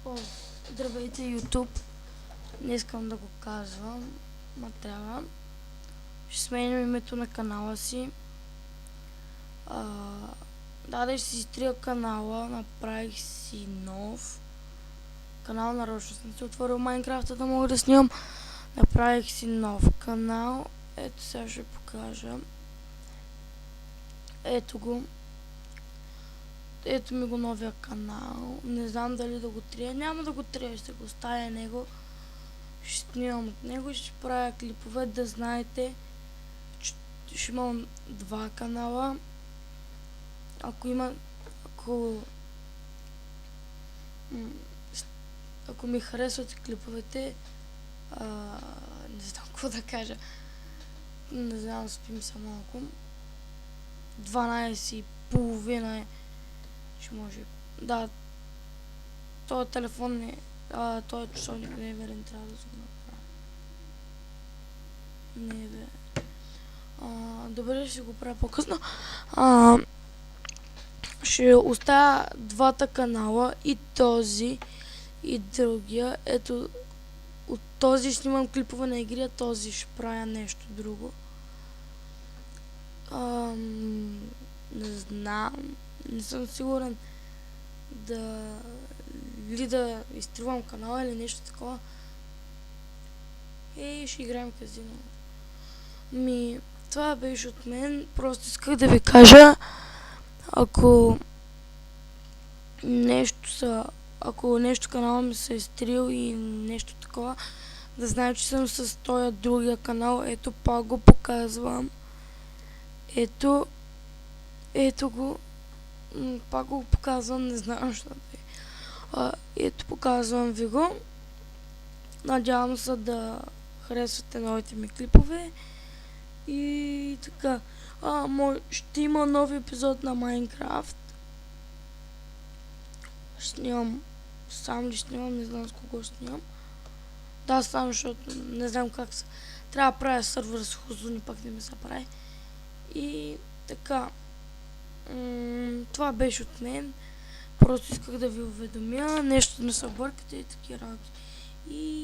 О, здравейте, YouTube. Не искам да го казвам, ма трябва. Ще сменим името на канала си. Да си изтрия канала, направих си нов канал, нарочно съм си отворил Майнкрафта да мога да снимам. Направих си нов канал. Ето сега ще покажа. Ето го. Ето ми го новия канал. Не знам дали да го трия. Няма да го трия, ще го оставя него. Ще снимам от него и ще правя клипове, да знаете. Ще имам два канала. Ако ми харесват клиповете, не знам какво да кажа. Не знам, спим се малко. 12:30 е. Ще може. Да. Този телефон не. Този часовник не е верен, трябва да се го направя. Не е верен. Добре, ще го правя по-късно. Ще оставя двата канала, и този, и другия. Ето, от този снимам клипове на игри, а този ще правя нещо друго. Не знам, не съм сигурен да изтривам канала или нещо такова. Ще играем казино. Това беше от мен. Просто исках да ви кажа, ако нещо канала ми се е изтрил и нещо такова, да знае, че съм с този другия канал. Ето, пак го показвам. Ето го. Пак го показвам, не знам защо ето, показвам ви го. Надявам се да харесвате новите ми клипове. И така. Ще има нов епизод на Майнкрафт. Сам ли снимам, не знам с кого снимам. Да, сам, защото не знам как се. Трябва да правя сървър с Хозуни, пак не ми се прави. И така. Това беше от мен. Просто исках да ви уведомя. Нещо да не се бъркате и такива работи.